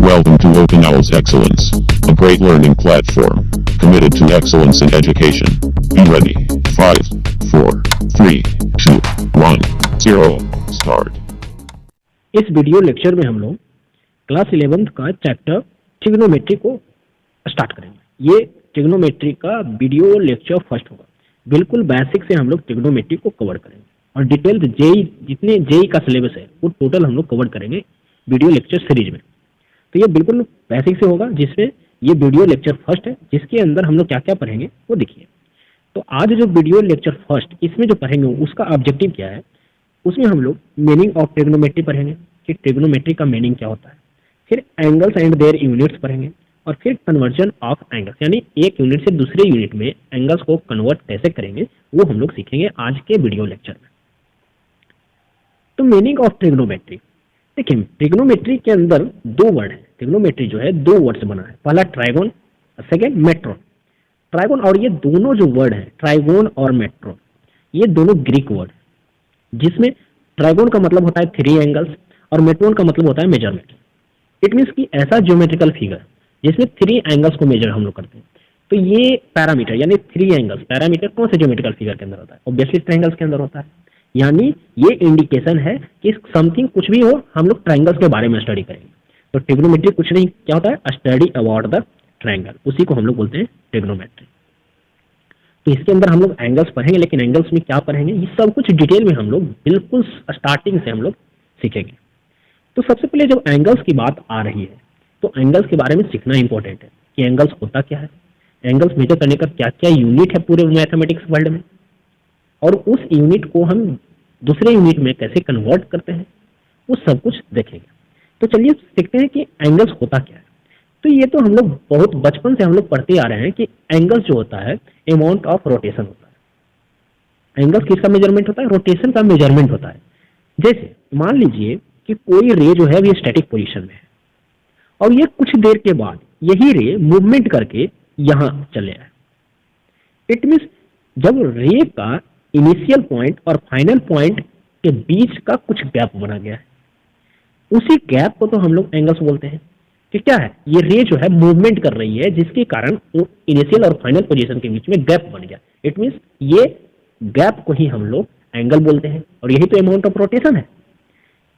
Welcome to Open Owls Excellence, a great learning platform committed to excellence in education. Be ready. 5, 4, 3, 2, 1, 0, start. इस video lecture में हम लोग class 11th का chapter trigonometry को start करेंगे। ये ट्रिग्नोमेट्री का वीडियो लेक्चर फर्स्ट होगा। बिल्कुल बेसिक से हम लोग ट्रिग्नोमेट्री को कवर करेंगे और डिटेल जेई जितने जेई का सिलेबस है वो टोटल हम लोग कवर करेंगे वीडियो लेक्चर सीरीज में। तो ये बिल्कुल बेसिक से होगा, जिसमें ये वीडियो लेक्चर फर्स्ट है, जिसके अंदर हम लोग क्या क्या पढ़ेंगे वो देखिए। तो आज जो वीडियो लेक्चर फर्स्ट इसमें जो पढ़ेंगे उसका ऑब्जेक्टिव क्या है, उसमें हम लोग मीनिंग ऑफ ट्रिग्नोमेट्री पढ़ेंगे कि ट्रिग्नोमेट्री का मीनिंग क्या होता है, फिर एंगल्स एंड देयर यूनिट्स पढ़ेंगे और फिर कन्वर्जन ऑफ एंगल्स, यानी एक यूनिट से दूसरे यूनिट में एंगल्स को कन्वर्ट कैसे करेंगे वो हम लोग सीखेंगे आज के वीडियो लेक्चर में। तो मीनिंग ऑफ ट्रिग्नोमेट्री देखिए, ट्रिग्नोमेट्री के अंदर दो वर्ड है। ट्रिग्नोमेट्री जो है दो वर्ड से बना है, पहला ट्राइगोन, सेकेंड मेट्रोन। ट्राइगोन और ये दोनों जो वर्ड है ट्राइगोन और मेट्रोन, ये दोनों ग्रीक वर्ड, जिसमें ट्राइगोन का मतलब होता है 3 एंगल्स और मेट्रोन का मतलब होता है मेजरमेंट। इट मीन्स कि ऐसा ज्योमेट्रिकल फिगर जिसमें 3 एंगल्स को मेजर हम लोग करते हैं। तो ये पैरामीटर यानी 3 एंगल्स, पैरामीटर कौन से ज्योमेट्रिकल फिगर के अंदर होता है? ऑब्वियसली ट्रायंगल्स के अंदर होता है। यानी ये इंडिकेशन है कि समथिंग कुछ भी हो हम लोग ट्रायंगल्स के बारे में स्टडी करेंगे। तो ट्रिग्नोमेट्री कुछ नहीं, क्या होता है? स्टडी अबाउट द ट्रायंगल, उसी को हम लोग बोलते हैं ट्रिग्नोमेट्री। तो इसके अंदर हम लोग एंगल्स पढ़ेंगे, लेकिन एंगल्स में क्या पढ़ेंगे ये सब कुछ डिटेल में हम लोग बिल्कुल स्टार्टिंग से हम लोग सीखेंगे। तो सबसे पहले जब एंगल्स की बात आ रही है तो एंगल्स के बारे में सीखना इंपॉर्टेंट है कि एंगल्स होता क्या है, एंगल्स मेजर करने का क्या क्या यूनिट है पूरे मैथमेटिक्स वर्ल्ड में, और उस यूनिट को हम दूसरे यूनिट में कैसे कन्वर्ट करते हैं वो सब कुछ देखेंगे। तो चलिए सीखते हैं कि एंगल्स होता क्या है। तो ये तो हम लोग बहुत बचपन से हम लोग पढ़ते आ रहे हैं कि एंगल्स जो होता है अमाउंट ऑफ रोटेशन होता है। एंगल्स किसका मेजरमेंट होता है? रोटेशन का मेजरमेंट होता है। जैसे मान लीजिए कि कोई रे जो है वो स्टैटिक पोजीशन में है और ये कुछ देर के बाद यही रे मूवमेंट करके यहाँ चले आए। इट मीन्स जब रे का इनिशियल पॉइंट और फाइनल पॉइंट के बीच का कुछ गैप बना गया है, उसी गैप को तो हम लोग एंगल्स बोलते हैं कि क्या है, ये रे जो है मूवमेंट कर रही है जिसके कारण इनिशियल और फाइनल पोजीशन के बीच में गैप बन गया। इट मीन्स ये गैप को ही हम लोग एंगल बोलते हैं और यही तो अमाउंट ऑफ रोटेशन है।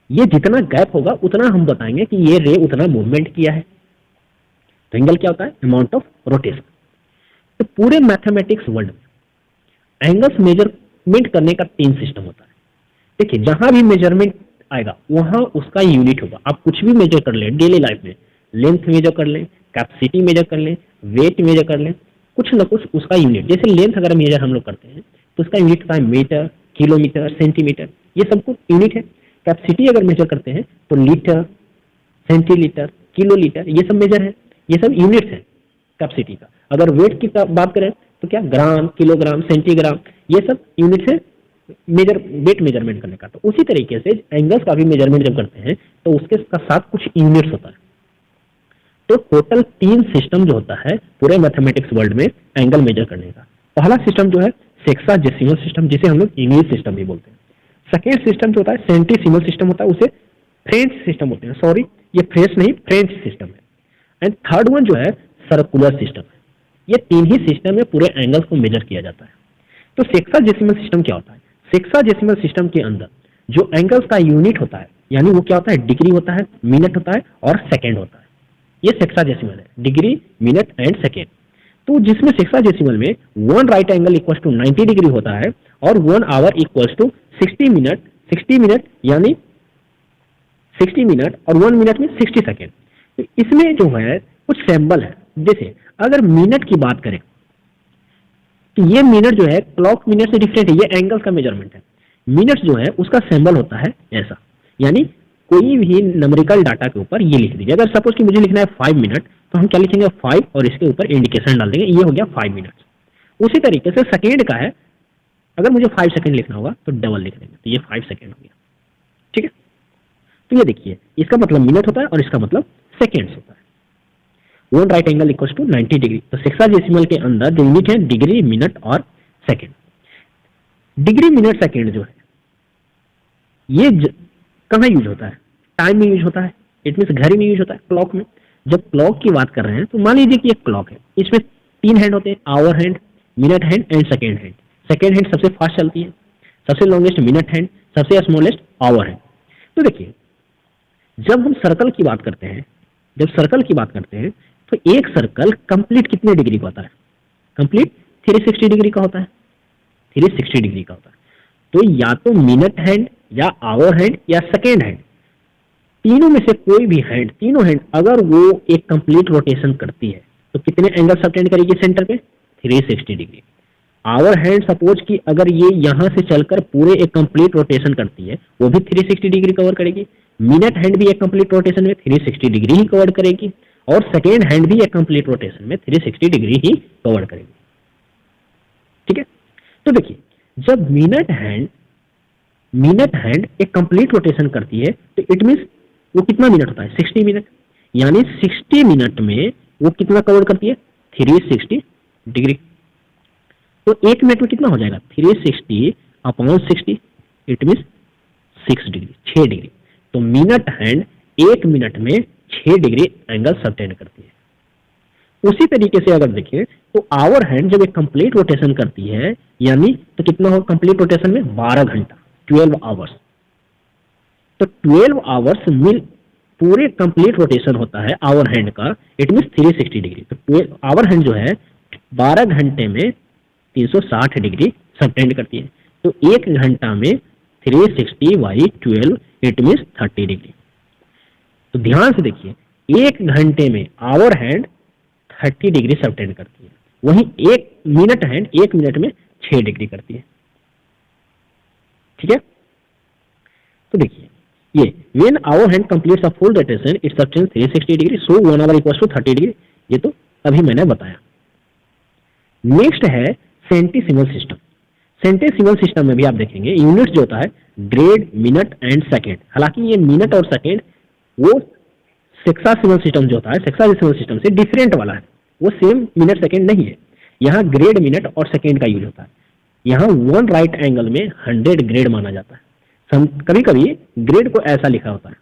ये जितना गैप होगा उतना हम बताएंगे कि ये रे उतना मूवमेंट किया है। तो एंगल क्या होता है? Amount of rotation. तो पूरे मैथमेटिक्स वर्ल्ड में एंगल्स मेजरमेंट करने का 3 सिस्टम होता है। देखिए, जहां भी मेजरमेंट आएगा वहां उसका यूनिट होगा। आप कुछ भी मेजर कर लें डेली लाइफ में, लेंथ मेजर कर लें, कैपेसिटी मेजर कर लें, वेट मेजर कर लें, कुछ ना कुछ उसका यूनिट। जैसे लेंथ अगर मेजर हम लोग करते हैं तो उसका यूनिट होता है मीटर, किलोमीटर, सेंटीमीटर, ये सब कुछ यूनिट है। कैपेसिटी अगर मेजर करते हैं तो लीटर, सेंटीलीटर, किलोलीटर, ये सब मेजर है, ये सब यूनिट्स है कैपेसिटी का। अगर वेट की बात करें तो क्या ग्राम, किलोग्राम, सेंटीग्राम, ये सब यूनिट्स है मेजर वेट मेजरमेंट करने का। तो उसी तरीके से एंगल्स का भी मेजरमेंट जब करते हैं तो उसके साथ कुछ यूनिट्स होता है। तो टोटल 3 सिस्टम जो होता है पूरे मैथमेटिक्स वर्ल्ड में एंगल मेजर करने का। पहला सिस्टम जो है सेक्साडेसिमल सिस्टम, जिसे हम लोग इंग्लिश सिस्टम भी बोलते हैं। सेकेंड सिस्टम जो होता है सेंटीसिमल सिस्टम होता है, उसे फ्रेंच सिस्टम बोलते हैं। सॉरी, ये फ्रेंच नहीं, फ्रेंच सिस्टम है। एंड थर्ड वन जो है सर्कुलर सिस्टम है। ये 3 ही सिस्टम में पूरे एंगल्स को मेजर किया जाता है। तो सेक्साडेसिमल सिस्टम क्या होता है? सेक्साडेसिमल सिस्टम के अंदर जो एंगल्स का यूनिट होता है, यानी वो क्या होता है? डिग्री होता है, मिनट होता है और सेकेंड होता है। ये सेक्साडेसिमल है, डिग्री, मिनट एंड सेकेंड। तो जिसमें सेक्साडेसिमल में 1 right angle equal to 90 degree होता है और 1 hour equal to 60 minute, 60 minute यानी 60 मिनट और 1 मिनट में 60 सेकेंड। तो इसमें जो है कुछ सिंबल है। जैसे अगर मिनट की बात करें तो ये मिनट जो है क्लॉक मिनट से डिफरेंट है, ये एंगल्स का मेजरमेंट है। मिनट जो है उसका सिंबल होता है ऐसा, यानी कोई भी न्यूमेरिकल डाटा के ऊपर ये लिख दीजिए। अगर सपोज कि मुझे लिखना है 5 मिनट तो हम क्या लिखेंगे? 5 और इसके ऊपर इंडिकेशन डाल देंगे, ये हो गया 5 मिनट। उसी तरीके से सेकेंड का है, अगर मुझे 5 सेकेंड लिखना होगा तो डबल लिख देंगे, तो ये 5 सेकेंड हो गया। ठीक है, तो ये देखिए, इसका मतलब मिनट होता है और इसका मतलब सेकेंड्स होता है। 1 right angle equal to 90 degree. तो सेक्साडेसिमल के अंदर जो यूनिट है डिग्री, मिनट और सेकेंड। डिग्री, मिनट, सेकेंड जो है ये कहाँ यूज होता है? टाइम में यूज होता है, इट मीन्स घड़ी में यूज होता है, क्लॉक में। जब क्लॉक की बात कर रहे हैं तो मान लीजिए कि एक क्लॉक है, इसमें 3 हैंड होते हैं, hour hand, minute hand and second hand. Second hand सबसे फास्ट चलती है, सबसे लॉन्गेस्ट मिनट हैंड, सबसे स्मॉलेस्ट आवर हैंड। तो देखिए, जब हम सर्कल की बात करते हैं, तो एक सर्कल कंप्लीट कितने डिग्री का होता है? कंप्लीट 360 डिग्री का होता है, 360 डिग्री का होता है। तो या तो मिनट हैंड या आवर हैंड या सेकेंड हैंड, तीनों में से कोई भी हैंड, तीनों हैंड अगर वो एक कंप्लीट रोटेशन करती है तो कितने एंगल सबटेंड करेगी सेंटर पे? 360 डिग्री। आवर हैंड सपोज कि अगर ये यहां से चलकर पूरे एक कंप्लीट रोटेशन करती है, वो भी 360 डिग्री कवर करेगी। मिनट हैंड भी एक कंप्लीट रोटेशन में 360 डिग्री ही कवर करेगी, और सेकेंड हैंड भी एक कंप्लीट रोटेशन में 360 डिग्री ही कवर करेगी। ठीक है, तो देखिए, जब मिनट हैंड एक कंप्लीट रोटेशन करती है तो इट मीन्स वो कितना मिनट होता है? 60 मिनट। यानी 60 मिनट में वो कितना कवर करती है? 360 डिग्री। तो एक मिनट में कितना हो जाएगा? 360 upon 60, it means 6 degree, 6 degree. तो मिनट हैंड एक मिनट में 6 डिग्री एंगल सबटेंड करती है। उसी तरीके से अगर देखें तो आवर हैंड जब एक कंप्लीट रोटेशन करती है, यानी तो कितना हो कंप्लीट रोटेशन में? 12 घंटा, 12 आवर्स। तो 12 आवर्स मिल पूरे कंप्लीट रोटेशन होता है आवर हैंड का, इट मीन्स 360 डिग्री। तो आवर हैंड जो है 12 घंटे में 360 डिग्री सबटेंड करती है। तो एक घंटा में 360 बाई 12, इट मीन्स 30 डिग्री। तो ध्यान से देखिए, एक घंटे में आवर हैंड 30 डिग्री सबटेंड करती है, वहीं एक मिनट हैंड एक मिनट में 6 डिग्री करती है। ठीक है, तो देखिए ये when hour hand completes a full rotation it subtends 360 degree, so 1 hour equals to 30 degree. ये तो अभी मैंने बताया। नेक्स्ट है सेंटीसिमल सिस्टम। सेंटीसिमल सिस्टम में भी आप देखेंगे यूनिट्स जो होता है ग्रेड, मिनट एंड सेकेंड। हालांकि ये मिनट और सेकेंड वो सेक्सासिमल सिस्टम जो होता है, सेक्सासिमल सिस्टम से डिफरेंट वाला है, वो सेम मिनट सेकेंड नहीं है। यहाँ ग्रेड, मिनट और सेकेंड का यूज होता है। यहाँ 1 राइट एंगल में 100 ग्रेड माना जाता है। कभी कभी ग्रेड को ऐसा लिखा होता है,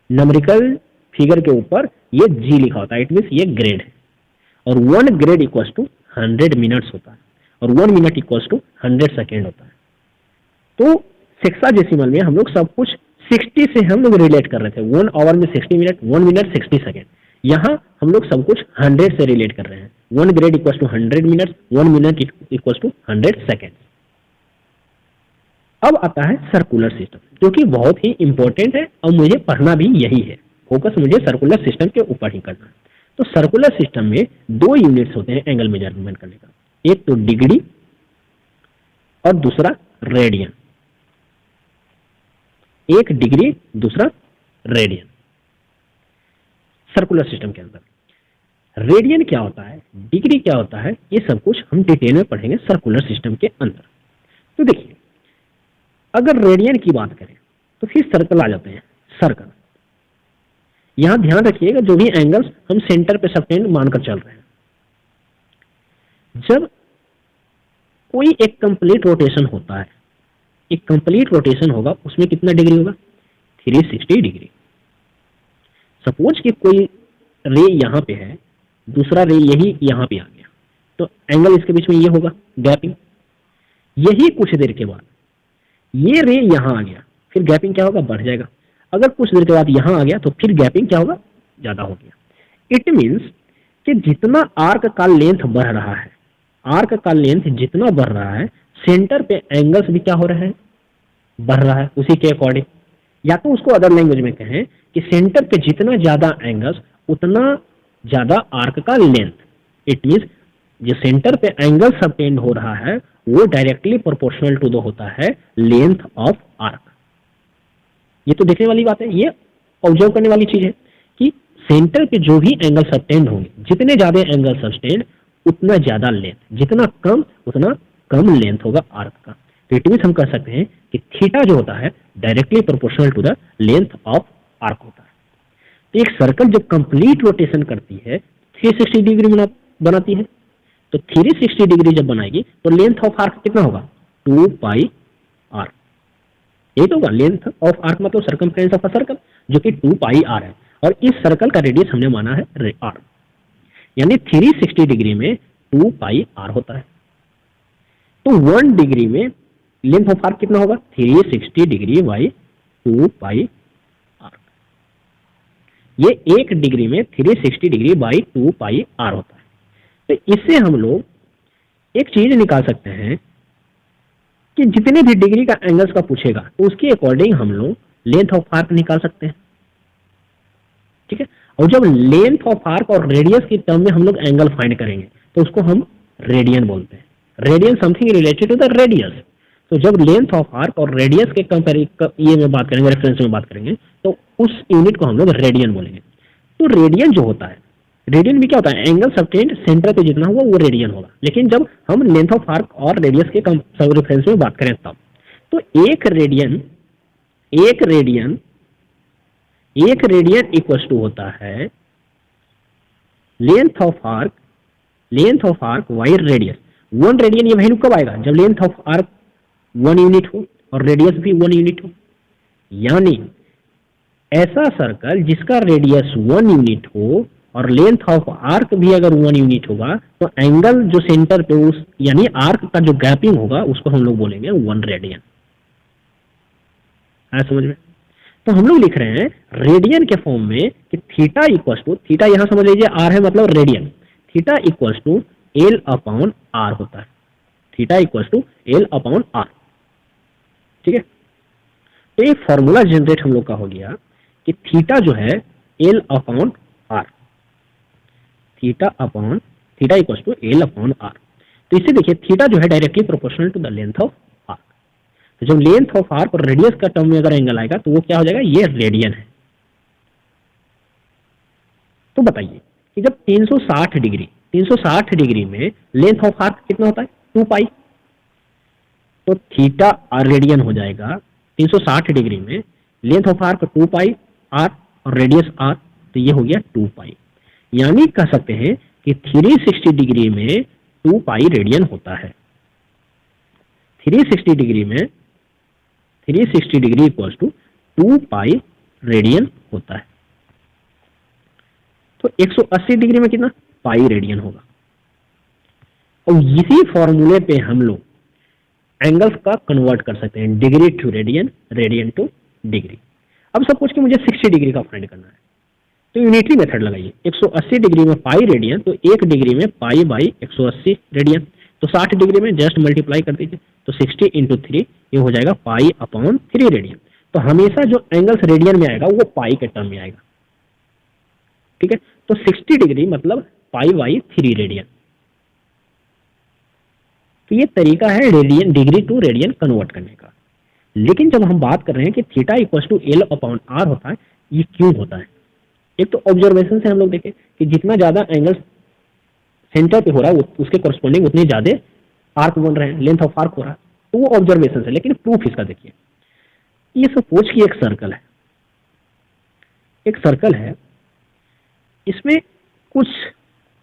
नंबरिकल फिगर के ऊपर ये जी लिखा होता है, इट मीन्स ये ग्रेड है। और 1 ग्रेड इक्वल्स टू 100 मिनट्स होता है, और 1 मिनट इक्वल्स टू 100 सेकेंड होता है। तो सेक्साडेसिमल में हम लोग सब कुछ 60 से हम लोग रिलेट कर रहे थे। 1 आवर में 60 मिनट, 1 मिनट 60 सेकेंड। यहाँ हम लोग सब कुछ 100 से रिलेट कर रहे हैं। 1 grade equals to 100 minute, 1 minute equals to 100 second. अब आता है सर्कुलर सिस्टम, जो कि बहुत ही इंपॉर्टेंट है और मुझे पढ़ना भी यही है। फोकस मुझे सर्कुलर सिस्टम के ऊपर ही करना है। तो सर्कुलर सिस्टम में 2 यूनिट्स होते हैं एंगल मेजरमेंट करने का, एक तो डिग्री और दूसरा रेडियन। एक डिग्री, दूसरा रेडियन। सर्कुलर सिस्टम के अंदर रेडियन क्या होता है, डिग्री क्या होता है, ये सब कुछ हम डिटेल में पढ़ेंगे सर्कुलर सिस्टम के अंदर। तो देखिए, अगर रेडियन की बात करें तो फिर सर्कल आ जाते हैं। सर्कल, यहां ध्यान रखिएगा जो भी एंगल्स हम सेंटर पे सबटेंड मानकर चल रहे हैं, जब कोई एक कंप्लीट रोटेशन होता है, एक कंप्लीट रोटेशन होगा, उसमें कितना डिग्री होगा? 360 डिग्री। सपोज कि कोई रे यहां पे है, दूसरा रे यही यहां पे आ गया, तो एंगल इसके बीच में ये होगा, गैपिंग। यही कुछ देर के बाद ये रे यहां आ गया, फिर गैपिंग क्या होगा? बढ़ जाएगा। अगर कुछ देर के बाद यहां आ गया तो फिर गैपिंग क्या होगा? ज्यादा हो गया। इट मीन्स कि जितना आर्क का लेंथ बढ़ रहा है, आर्क का लेंथ जितना बढ़ रहा है, सेंटर पे एंगल्स भी क्या हो रहे हैं? बढ़ रहा है उसी के अकॉर्डिंग। या तो उसको अदर लैंग्वेज में कहें कि सेंटर पे जितना ज्यादा एंगल्स उतना ज्यादा आर्क का लेंथ। इट मीन्स जो सेंटर पे एंगल सबटेंड हो रहा है वो डायरेक्टली प्रोपोर्शनल टू द होता है लेंथ ऑफ आर्क। ये तो देखने वाली बात है, ये ऑब्जर्व करने वाली चीज है कि सेंटर पे जो भी एंगल सबटेंड होंगे, जितने ज्यादा एंगल सबटेंड उतना ज्यादा लेंथ, जितना कम उतना कम लेंथ होगा आर्क का। तो इट मीन्स हम कह सकते हैं कि थीटा जो होता है directly proportional to the length of arc होता है। तो एक सर्कल जब कंप्लीट रोटेशन करती है 360 डिग्री बनाती है, तो 360 डिग्री जब बनाएगी तो लेंथ ऑफ आर्क कितना होगा? 2 पाई आर। 8 होगा। लेंथ ऑफ आर्क मतलब सर्कमफ्रेंस ऑफ अ सर्कल जो कि 2 पाई आर है, और इस सर्कल का रेडियस हमने माना है आर, यानी 360 डिग्री में 2 पाई आर होता है। तो 1 डिग्री में लेंथ ऑफ आर्क कितना होगा? 360 डिग्री बाई 2 पाई आर। ये 1 डिग्री में 360 डिग्री बाई 2 पाई आर होता है। तो इससे हम लोग एक चीज निकाल सकते हैं कि जितने भी डिग्री का एंगल्स का पूछेगा तो उसके अकॉर्डिंग हम लोग लेंथ ऑफ आर्क निकाल सकते हैं, ठीक है। और जब लेंथ ऑफ आर्क और रेडियस की टर्म में हम लोग एंगल फाइंड करेंगे तो उसको हम रेडियन बोलते हैं। Radian something related to the radius. तो जब लेंथ ऑफ आर्क और रेडियस के ये में बात करेंगे, रेफरेंस में बात करेंगे, तो उस यूनिट को हम लोग रेडियन बोलेंगे। तो रेडियन जो होता है, रेडियन में क्या होता है? एंगल सबटेंड सेंटर पे जितना हुआ वो रेडियन होगा। लेकिन जब हम लेंथ ऑफ आर्क और रेडियस के सब रेफरेंस में बात करें तब तो एक रेडियन इक्वल्स टू होता है length of arc by radius. 1 radian ये वैल्यू कब आएगा? जब लेंथ ऑफ आर्क 1 यूनिट हो और रेडियस भी 1 यूनिट हो। यानी ऐसा सर्कल जिसका रेडियस 1 यूनिट हो और लेंथ ऑफ आर्क भी अगर 1 यूनिट होगा तो एंगल जो सेंटर पे उस यानी आर्क का जो गैपिंग होगा उसको हम लोग बोलेंगे 1 रेडियन। आया समझ में? तो हम लोग लिख रहे हैं रेडियन के फॉर्म में कि थीटा इक्वल्स टू, थीटा यहां समझ लीजिए आर है मतलब radian, theta equals to L upon R होता है। Theta equals to L upon R, ठीक है। तो ये फॉर्मूला जनरेट हम लोग का हो गया कि थीटा जो है L upon R, theta equals to L upon R. तो इससे देखिए थीटा जो है directly proportional to the length of arc. तो जब लेंथ ऑफ आर्क और रेडियस का टर्म में अगर एंगल आएगा तो वो क्या हो जाएगा? ये रेडियन है। तो बताइए कि जब 360 डिग्री में लेंथ ऑफ आर्क कितना होता है? 2 पाई। तो थीटा आर रेडियन हो जाएगा 360 डिग्री में length of arc 2 pi R और रेडियस आर, तो ये हो गया 2 पाई। यानी कह सकते हैं कि 360 डिग्री में 2 पाई रेडियन होता है। 360 degree equals to 2 pi radian होता है। तो 180 डिग्री में कितना? पाई रेडियन होगा। और इसी फॉर्मूले पे हम लोग एंगल्स का कन्वर्ट कर सकते हैं, degree to radian, radian to degree. अब सपोज कि मुझे 60 डिग्री का फाइंड करना है तो यूनिटरी मेथड लगाइए। 180 डिग्री में पाई रेडियन, तो 1 डिग्री में पाई बाई 180 रेडियन। तो 60 डिग्री में जस्ट मल्टीप्लाई कर दीजिए, तो 60 इंटू 3 ये हो जाएगा पाई अपॉन 3 रेडियन। तो हमेशा जो एंगल्स रेडियन में आएगा वो पाई के टर्म में आएगा, ठीक है। तो 60 डिग्री मतलब पाई बाई 3 रेडियन। तो ये तरीका है radian, degree to radian convert करने का। लेकिन जब हम बात कर रहे हैं कि theta equals to L upon R होता है, ये क्यों होता है? एक तो ऑब्जर्वेशन से हम लोग देखें कि जितना ज्यादा एंगल सेंटर पे हो रहा है उसके कोरस्पॉन्डिंग उतने ज्यादा आर्क बन रहे हैं, लेंथ ऑफ आर्क हो रहा है, तो वो ऑब्जर्वेशन से। लेकिन प्रूफ इसका देखिए, ये सपोज कि एक सर्कल है, इसमें कुछ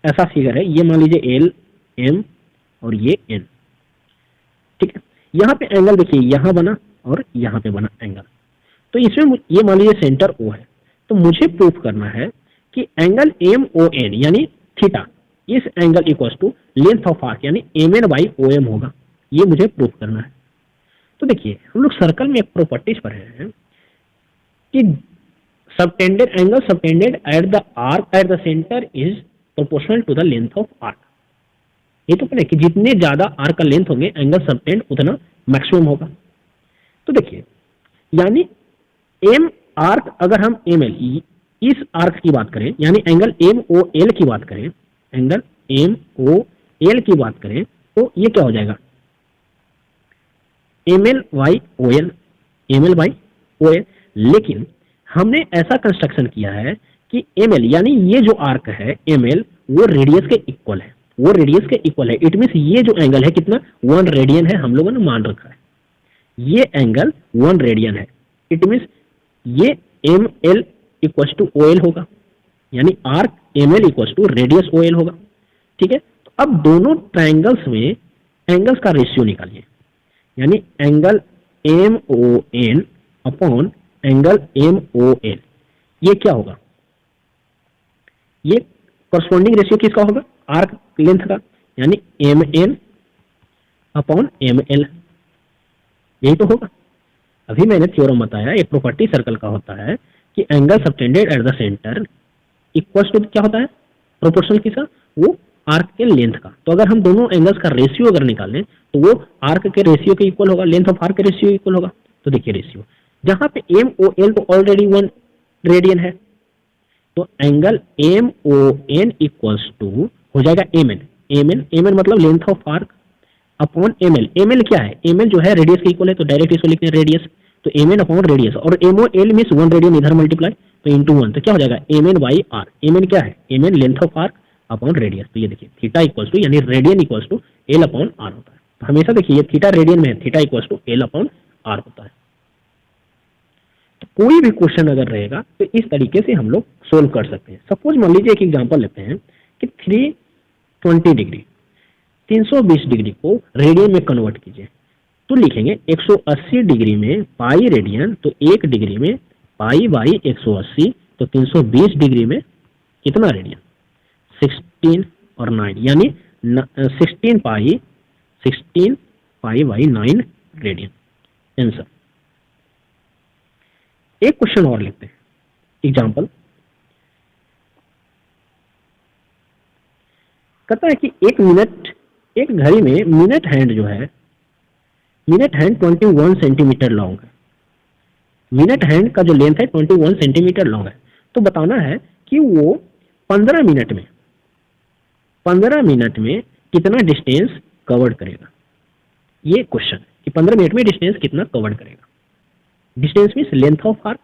ऐसा फिगर है, ये मान लीजिए एल, एम और ये एन, ठीक है। यहाँ पे एंगल देखिए यहाँ बना और यहाँ पे बना एंगल। तो इसमें ये मान लीजिए सेंटर ओ है, तो मुझे प्रूफ करना है कि एंगल एम ओ एन यानी थीटा, इस angle equals to length of arc यानी M N by O M होगा। ये मुझे प्रूफ करना है। तो देखिए हम लोग सर्कल में एक प्रॉपर्टीज पढ़ रहे हैं कि subtended angle subtended at the arc at the centre is proportional to the length of arc. ये तो पता है कि जितने ज्यादा आर्क का लेंथ होंगे एंगल सबटेंड उतना मैक्सिमम होगा। तो देखिए यानी एम आर्क, अगर हम एम एल इस आर्क की बात करें यानी एंगल एम ओ एल की बात करें, एंगल एम ओ एल की बात करें, तो ये क्या हो जाएगा? M L by O L, M L by O L. लेकिन हमने ऐसा कंस्ट्रक्शन किया है कि एम एल यानी ये जो आर्क है एम एल वो रेडियस के इक्वल है, वो रेडियस के इक्वल है। इट मीन्स ये जो एंगल है कितना? 1 रेडियन है, हम लोगों ने मान रखा है। ये एंगल 1 रेडियन है। इट मीन्स ये M L equals to O L होगा, यानी arc M L equals to radius O L होगा, ठीक है। तो अब दोनों ट्राइंगल्स में एंगल्स का रेशियो निकालिए, यानी angle M O N upon angle M O L, ये क्या होगा? ये कॉरस्पॉन्डिंग रेशियो किसका होगा? आर्क लेंथ का, यानी M N upon M L, यही तो होगा। अभी मैंने थ्योरम बताया, एक प्रॉपर्टी सर्कल का होता है कि angle subtended at the centre equal to क्या होता है? प्रोपोर्शनल किसका? वो आर्क के लेंथ का। तो अगर हम दोनों एंगल्स का रेशियो अगर निकालें तो वो आर्क के रेशियो के इक्वल होगा, लेंथ ऑफ आर्क के रेशियो इक्वल होगा। तो देखिए रेशियो, जहां पे एम ओ एल तो ऑलरेडी 1 रेडियन है, तो angle M O N equals to हो जाएगा एम एन। एम एन मतलब length of arc upon M L. M L क्या है? एम एल जो है रेडियस के इक्वल है, तो डायरेक्ट इसको लिखते हैं रेडियस, तो एम एन अपॉन रेडियस, और M O L means 1 radian इधर मल्टीप्लाई, तो इंटू 1, तो क्या हो जाएगा? M N by R. M N क्या है? M N length of arc upon radius. तो ये देखिए थीटा इक्वल्स टू, यानी radian equals to L upon R होता है। तो हमेशा देखिए ये थीटा रेडियन में है, theta equals to L upon R होता है। तो कोई भी क्वेश्चन अगर रहेगा तो इस तरीके से हम लोग सोल्व कर सकते हैं। सपोज मान लीजिए एक एग्जांपल लेते हैं कि 320 डिग्री 320 डिग्री को रेडियन में कन्वर्ट कीजिए, तो लिखेंगे 180 डिग्री में पाई रेडियन, तो 1 डिग्री में पाई बाई 180, तो 320 डिग्री में कितना रेडियन? 16 और 9, यानी 16 पाई बाई 9 रेडियन आंसर। एक क्वेश्चन और लिखते हैं, एग्जांपल कहता है कि एक घड़ी में मिनट हैंड जो है, मिनट हैंड 21 सेंटीमीटर लॉन्ग है। मिनट हैंड का जो लेंथ है 21 सेंटीमीटर लॉन्ग है। तो बताना है कि वो 15 मिनट में कितना डिस्टेंस कवर करेगा। ये क्वेश्चन है कि 15 मिनट में डिस्टेंस कितना कवर करेगा। Distance means length of arc.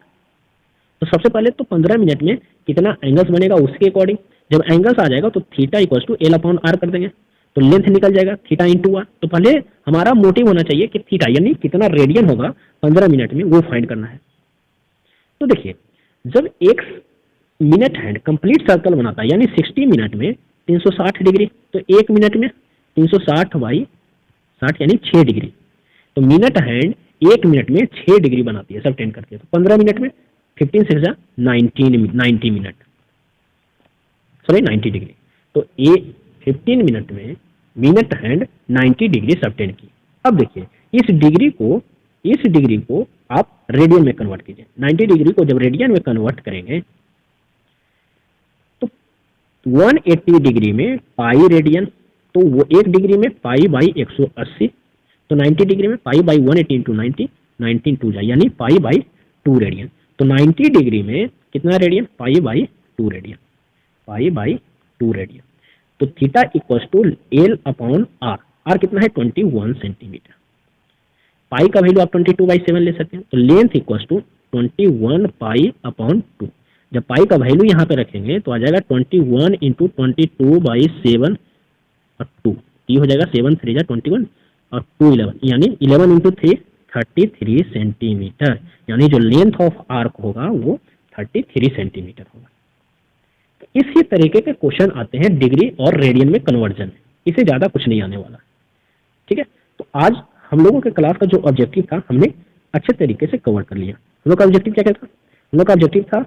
तो सबसे पहले तो 15 मिनट में कितना एंगल्स बनेगा उसके अकॉर्डिंग, जब एंगल्स आ जाएगा तो theta equal to L upon R कर देंगे, तो लेंथ निकल जाएगा थीटा इंटू आर। तो पहले हमारा मोटिव होना चाहिए कि थीटा यानी कितना रेडियन होगा 15 मिनट में, वो फाइंड करना है। तो देखिए जब एक मिनट हैंड कंप्लीट सर्कल बनाता है, यानी 60 मिनट में 360 डिग्री, तो 1 मिनट में 360 बाई 60 यानी 6 डिग्री। तो मिनट हैंड 1 मिनट में 6 डिग्री बनाती है, सबटेंड करती है। तो 15 मिनट में 15 से 90 मिनट, सॉरी 90 डिग्री। तो 15 मिनट में मिनट हैंड 90 डिग्री सबटेंड की। अब देखिए इस डिग्री को आप रेडियन में कन्वर्ट कीजिए। 90 डिग्री को जब रेडियन में कन्वर्ट करेंगे तो 180 डिग्री में पाई रेडियन, तो वो 1 डिग्री में पाई बाई 180, तो 90 डिग्री में पाई बाई 180 इंटू 90, 19 2 जाए, यानी पाई बाई 2 रेडियन। तो 90 डिग्री में कितना radian? Pi by 2 radian, pi by 2 radian. तो theta equal to L upon R. R कितना है? 21 सेंटीमीटर। पाई का वैल्यू आप 22/7 ले सकते हैं। तो length equal to 21 pi upon 2। जब पाई का वैल्यू यहाँ पे रखेंगे तो आ जाएगा 21 इंटू 22/7 और 2, ये हो जाएगा 7 3 21 और 2 11, यानी 11 इंटू 3 33 सेंटीमीटर, यानी जो लेंथ ऑफ आर्क होगा वो 33 सेंटीमीटर होगा। तो इसी तरीके के क्वेश्चन आते हैं डिग्री और रेडियन में कन्वर्जन, इससे ज़्यादा कुछ नहीं आने वाला। ठीक है, तो आज हम लोगों के क्लास का जो ऑब्जेक्टिव था हमने अच्छे तरीके से कवर कर लिया। हम लोग का ऑब्जेक्टिव क्या था? हम लोग का ऑब्जेक्टिव था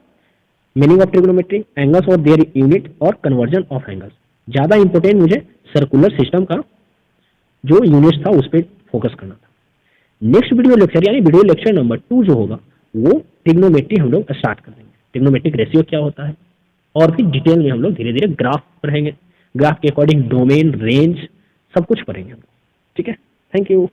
मीनिंग ऑफ ट्रिग्नोमेट्री, एंगल्स और देयर यूनिट और कन्वर्जन ऑफ एंगल्स। ज़्यादा इंपॉर्टेंट मुझे सर्कुलर सिस्टम का जो यूनिट था उस पर फोकस करना था। नेक्स्ट वीडियो लेक्चर यानी वीडियो लेक्चर नंबर 2 जो होगा वो ट्रिग्नोमेट्री हम लोग स्टार्ट कर देंगे। ट्रिग्नोमेट्रिक रेशियो क्या होता है, और फिर डिटेल में हम लोग धीरे धीरे ग्राफ पढ़ेंगे, ग्राफ के अकॉर्डिंग डोमेन, रेंज सब कुछ पढ़ेंगे हम लोग। ठीक है, थैंक यू।